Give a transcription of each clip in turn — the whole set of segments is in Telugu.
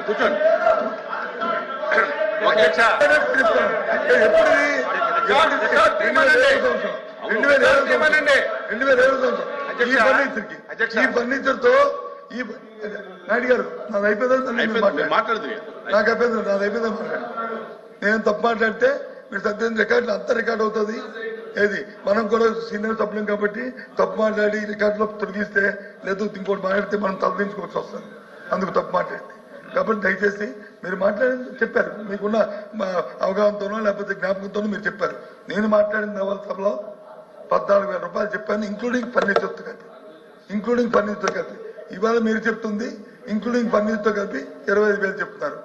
కూర్చోండి. ఈ ఫర్నిచర్ తో ఈ నాయుడు గారు నాది అయిపోయింది మాట్లాడదు నాకు అయిపోయింది నాది అయిపోయింది మాట్లాడు. నేను తప్పు మాట్లాడితే మీరు సత్యం రికార్డులు అంతా రికార్డ్ అవుతుంది. ఏది మనం కూడా సీనియర్ సభ్యులం కాబట్టి తప్పు మాట్లాడి రికార్డులో తొలగిస్తే లేదు ఇంకోటి మాట్లాడితే మనం తలదించుకోవాల్సి వస్తుంది. అందుకు తప్పు మాట్లాడింది కాబట్టి దయచేసి మీరు మాట్లాడింది చెప్పారు, మీకున్న అవగాహనతోనో లేకపోతే జ్ఞాపకంతోనో మీరు చెప్పారు. నేను మాట్లాడిన నవల సభలో 14,000 రూపాయలు చెప్పాను, ఇంక్లూడింగ్ ఫర్నిచర్తో కలిపి. ఇవాళ మీరు చెప్తుంది ఇంక్లూడింగ్ ఫర్నిచర్తో కలిపి 25,000 చెప్తున్నారు.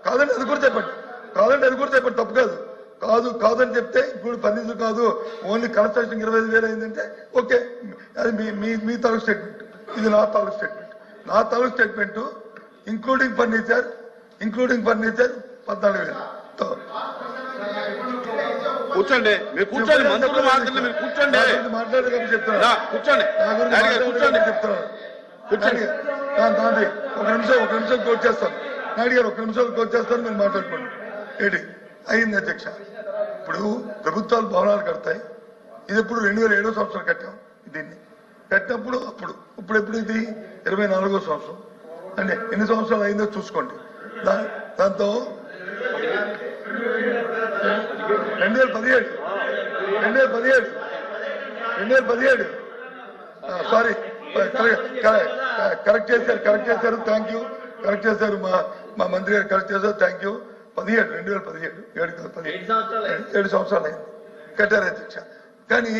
కాదండి అది కూడా చెప్పండి తప్పు కాదని చెప్తే ఇప్పుడు ఫర్నిచర్ కాదు ఓన్లీ కన్స్ట్రక్షన్ 25,000 అయిందంటే ఓకే, అది మీ తాలూకు స్టేట్మెంట్, ఇది నా తాలూకు స్టేట్మెంట్. Including furniture 14,000. కూర్చోండి, మీరు కూర్చోండి, మంత్రులు మాట్లాడండి, మీరు కూర్చోండి, మాట్లాడేది చెప్తున్నా కూర్చోండి, చెప్తున్నాను. ఒక నిమిషం కోట్ చేస్తాను నాయుడు గారు, 1 నిమిషం కోట్ చేస్తాను, మీరు మాట్లాడుకోండి. ఏంటి అయింది అధ్యక్ష? ఇప్పుడు ప్రభుత్వాలు భవనాలు కడతాయి. ఇది ఇప్పుడు 2007వ సంవత్సరం కట్టాం. దీన్ని కట్టినప్పుడు ఇప్పుడు ఎప్పుడు ఇది 24వ సంవత్సరం అంటే ఎన్ని సంవత్సరాలు అయిందో చూసుకోండి. దాంతో 2017 సారీ కరెక్ట్ చేశారు. Thank you. కరెక్ట్ చేశారు మా మంత్రి గారు, కరెక్ట్ చేశారు. Thank you. 2017 7 సంవత్సరాలు అయింది కట్టారు అధ్యక్ష. కానీ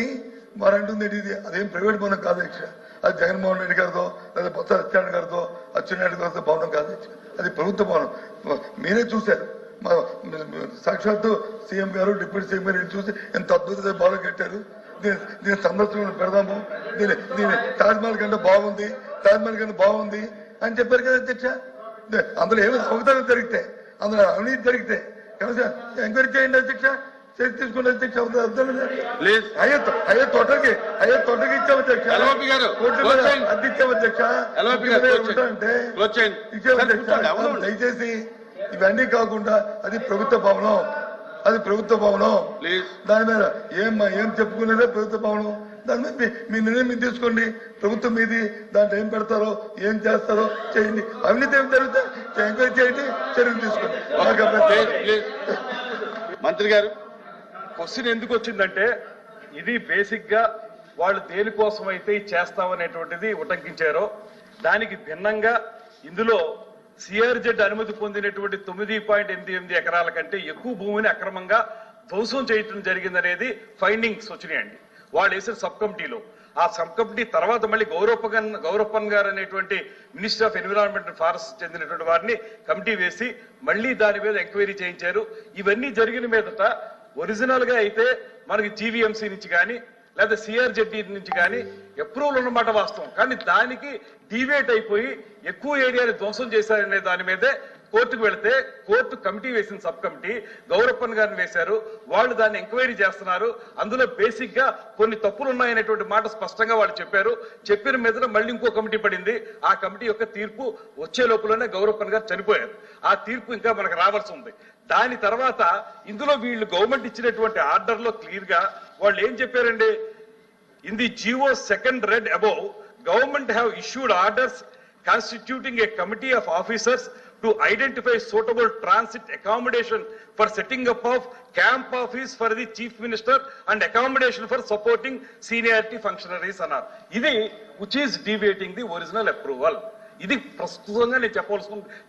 వారంటుంది ఇది అదేం ప్రైవేట్ భవనం కాదు అధ్యక్ష, అది జగన్మోహన్ రెడ్డి గారితో లేదా బొత్స సత్యనారాయణ గారితో అచ్చెన్నాయుడు గారితో భవనం కాదు అధ్యక్ష, అది ప్రభుత్వ భవనం. మీరే చూశారు, సాక్షాత్తు సీఎం గారు డిప్యూటీ సీఎం గారు చూసి ఎంత అద్భుతమైన భవనం కట్టారు. దీని సందర్శన పెడదాము, దీని తాజ్మహల్ కంటే బాగుంది అని చెప్పారు కదా అధ్యక్ష. అందులో ఏమైనా అవకతవకలు జరిగితే, అందులో అవినీతి జరిగితే కనీసం ఎంక్వైరీ చేయండి అధ్యక్ష, చేసి తీసుకున్న అధ్యక్ష. అయ్యే తోటకి ఇచ్చాము అధ్యక్ష, అద్దె ఇచ్చాము అధ్యక్ష. దయచేసి ఇవన్నీ కాకుండా అది ప్రభుత్వ భవనం, దాని మీద ఏం చెప్పుకునేదే ప్రభుత్వ భవనం. దాని మీద మీ నిర్ణయం మీరు తీసుకోండి. ప్రభుత్వం మీది, దాంట్లో ఏం పెడతారో ఏం చేస్తారో చేయండి. అవినీతి ఏం జరుగుతాయి ఎంక్వైరీ చేయండి, చర్యలు తీసుకోండి. మంత్రి గారు, క్వశ్చన్ ఎందుకు వచ్చిందంటే ఇది బేసిక్ గా వాళ్ళు దేనికోసం అయితే చేస్తామనేటువంటిది ఉటంకించారో దానికి భిన్నంగా ఇందులో సిఆర్జెడ్ అనుమతి పొందినటువంటి 9.88 ఎకరాల కంటే ఎక్కువ భూమిని అక్రమంగా ధ్వంసం చేయటం జరిగిందనేది ఫైండింగ్స్ వచ్చినాయండి వాళ్ళు వేసిన సబ్ కమిటీలో. ఆ సబ్ కమిటీ తర్వాత మళ్ళీ గౌరప్పన్ గారు అనేటువంటి minister of environment and forest చెందినటువంటి వారిని కమిటీ వేసి మళ్ళీ దాని మీద ఎంక్వైరీ చేయించారు. ఇవన్నీ జరిగిన మీదట ఒరిజినల్ గా అయితే మనకి జీవీఎంసీ నుంచి కానీ లేదా సిఆర్జెడ్ నుంచి కానీ అప్రూవల్ ఉన్నమాట వాస్తవం. కానీ దానికి డివేట్ అయిపోయి ఎక్కువ ఏరియాని ధ్వంసం చేశారనే దాని మీదే కోర్టుకు వెళితే కోర్టు కమిటీ వేసిన సబ్ కమిటీ గౌరప్పన్ గారిని వేశారు. వాళ్ళు దాన్ని ఎంక్వైరీ చేస్తున్నారు. అందులో బేసిక్ గా కొన్ని తప్పులు ఉన్నాయనేటువంటి మాట స్పష్టంగా వాళ్ళు చెప్పారు. చెప్పిన మీద మళ్ళీ ఇంకో కమిటీ పడింది. ఆ కమిటీ యొక్క తీర్పు వచ్చే లోపలనే గౌరప్పన్ గారు చనిపోయారు. ఆ తీర్పు ఇంకా మనకు రావాల్సి ఉంది. దాని తర్వాత ఇందులో వీళ్ళు గవర్నమెంట్ ఇచ్చినటువంటి ఆర్డర్ లో క్లియర్ గా వాళ్ళు ఏం చెప్పారండి, in the GO second read above government have issued orders constituting a committee of officers to identify suitable transit accommodation for setting up of camp office for the chief minister and accommodation for supporting seniority functionaries anar. Idi which is deviating the original approval. ఇది ప్రస్తుతంగా నేను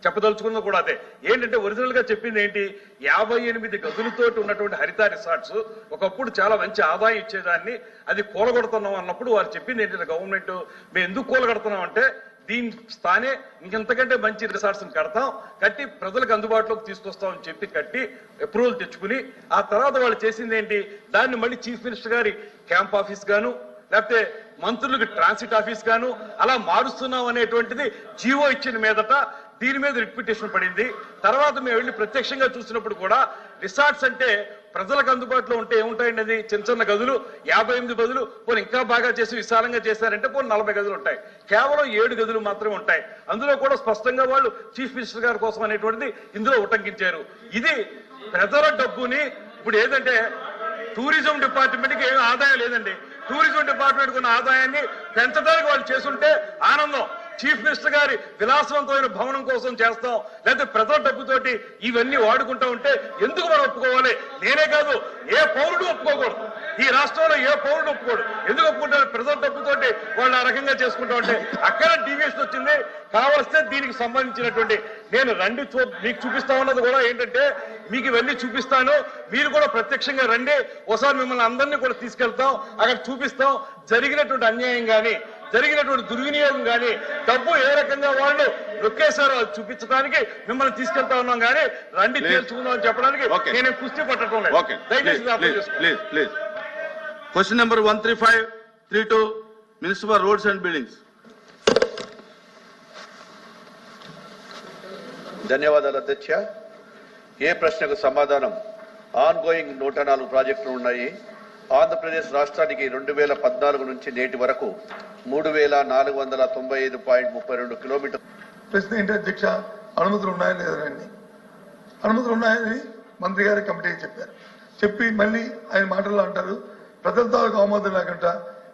చెప్పదలుచుకున్న కూడా అదే. ఏంటంటే ఒరిజినల్ గా చెప్పింది ఏంటి, 58 గదులతోటి ఉన్నటువంటి హరిత రిసార్ట్స్ ఒకప్పుడు చాలా మంచి ఆదాయం ఇచ్చేదాన్ని, అది కూలగొడుతున్నాం అన్నప్పుడు వారు చెప్పింది ఏంటంటే గవర్నమెంట్ మేము ఎందుకు కూలగొడుతున్నాం అంటే దీని స్థానే ఇంకెంతకంటే మంచి రిసార్ట్స్ కడతాం, కట్టి ప్రజలకు అందుబాటులోకి తీసుకొస్తామని చెప్పి కట్టి అప్రూవల్ తెచ్చుకుని ఆ తర్వాత వాళ్ళు చేసింది ఏంటి, దాన్ని మళ్ళీ చీఫ్ మినిస్టర్ గారి క్యాంప్ ఆఫీస్ గాను లేకపోతే మంత్రులకు ట్రాన్సిట్ ఆఫీస్ గాను అలా మారుస్తున్నాం అనేటువంటిది జీవో ఇచ్చిన మీదట దీని మీద రిట్ పిటిషన్ పడింది. తర్వాత మేము వెళ్ళి ప్రత్యక్షంగా చూసినప్పుడు కూడా రిసార్ట్స్ అంటే ప్రజలకు అందుబాటులో ఉంటే ఏముంటాయండి? అది చిన్న చిన్న గదులు 58 గదులు, పోనీ ఇంకా బాగా చేసి విశాలంగా చేశారంటే పోనీ 40 గదులు ఉంటాయి. కేవలం 7 గదులు మాత్రమే ఉంటాయి. అందులో కూడా స్పష్టంగా వాళ్ళు చీఫ్ మినిస్టర్ గారి కోసం అనేటువంటిది ఇందులో ఉటంకించారు. ఇది ప్రజల డబ్బుని ఇప్పుడు ఏదంటే టూరిజం డిపార్ట్మెంట్ కి ఏమీ ఆదాయం లేదండి. టూరిజం డిపార్ట్మెంట్ ఉన్న ఆదాయాన్ని పెంచడానికి వాళ్ళు చేసుంటే ఆనందం. చీఫ్ మినిస్టర్ గారి విలాసవంతమైన భవనం కోసం చేస్తాం, లేకపోతే ప్రజల డబ్బుతోటి ఇవన్నీ వాడుకుంటా ఉంటే ఎందుకు మనం ఒప్పుకోవాలి? నేనే కాదు, ఏ పౌరుడు ఒప్పుకోకూడదు. ఈ రాష్ట్రంలో ఏ పౌరుడు ఒప్పుకోడు. ఎందుకు ఒప్పుకుంటారు? ప్రజల డబ్బుతోటి వాళ్ళు ఆ రకంగా చేసుకుంటా ఉంటే అక్కడ డీవియేషన్ వచ్చింది. కావలిస్తే దీనికి సంబంధించినటువంటి నేను రండి మీకు చూపిస్తా ఉన్నది కూడా ఏంటంటే, మీకు ఇవన్నీ చూపిస్తాను, మీరు కూడా ప్రత్యక్షంగా రండి, ఒకసారి మిమ్మల్ని అందరినీ కూడా తీసుకెళ్తాం, అక్కడ చూపిస్తాం. జరిగినటువంటి అన్యాయం కానీ, జరిగినటువంటి దుర్వినియోగం కానీ, డబ్బు ఏ రకంగా వాళ్ళు నొక్కేశారో అది చూపించడానికి మిమ్మల్ని తీసుకెళ్తా ఉన్నాం కానీ రండి తీర్చుకుందాం అని చెప్పడానికి నేను కుస్తీ పట్టడం లేదు. దయచేసి అర్థం చేసుకోండి. Question number 13532 minister for roads and buildings. ధన్యవాదాలు అధ్యక్ష. ఏ ప్రశ్నకు సమాధానం? ఆన్ గోయింగ్ 104 ప్రాజెక్టులు ఉన్నాయి. ఆంధ్రప్రదేశ్ రాష్ట్రానికి 2014 నుంచి నేటి వరకు 3495.32 కిలోమీటర్లు. ప్రశ్న ఏంటి అధ్యక్ష? అనుమతులు ఉన్నాయా లేదండి? అనుమతులు ఉన్నాయని మంత్రి గారి కమిటీకి చెప్పారు. చెప్పి మళ్ళీ ఆయన మాటల్లో అంటారు ప్రజల తాలూకు ఆమోదం లేకుండా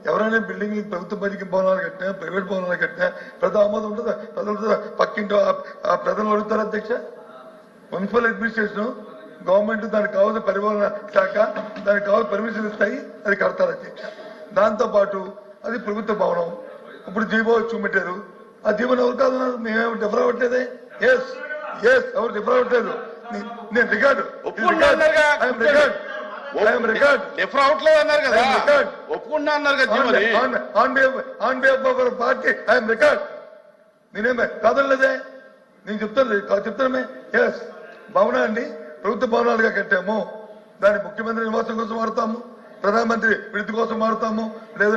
ఎవరైనా బిల్డింగ్ ప్రభుత్వ బడికి భవనాలు కట్టినా, ప్రైవేట్ భవనాలు కట్టినా ప్రజల ఆమోదం ఉంటుందా? ప్రజలతో పక్కింటో ఆ ప్రజలు అడుగుతారు అధ్యక్ష. మున్సిపల్ అడ్మినిస్ట్రేషన్ గవర్నమెంట్ దానికి కావాల్సిన పరిపాలన శాఖ దానికి కావాల్సిన పర్మిషన్ ఇస్తాయి, అది కడతారు అధ్యక్ష. దాంతో పాటు అది ప్రభుత్వ భవనం. ఇప్పుడు జీవో చూపెట్టారు. ఆ జీవోని ఎవరు కాదన్నారు? మేమేమి డిఫర్ అవ్వట్లేదే. ఎస్ ఎవరు డిఫర్ అవ్వట్లేదు. నేను రికార్డు డిఫర్ అవట్లేదు అన్నారు కదా, ఒప్పుకుంటా అన్నారు కదా. పార్టీ ఐఎమ్ రికార్డ్. నేనేమే కాదలేదే, నేను చెప్తానమే. ఎస్ భవనం అండి, ప్రభుత్వ భవనాలుగా కట్టాము. దాన్ని ముఖ్యమంత్రి నివాసం కోసం వాడతాము, ప్రధానమంత్రి వృద్ధి కోసం వాడతాము, లేదా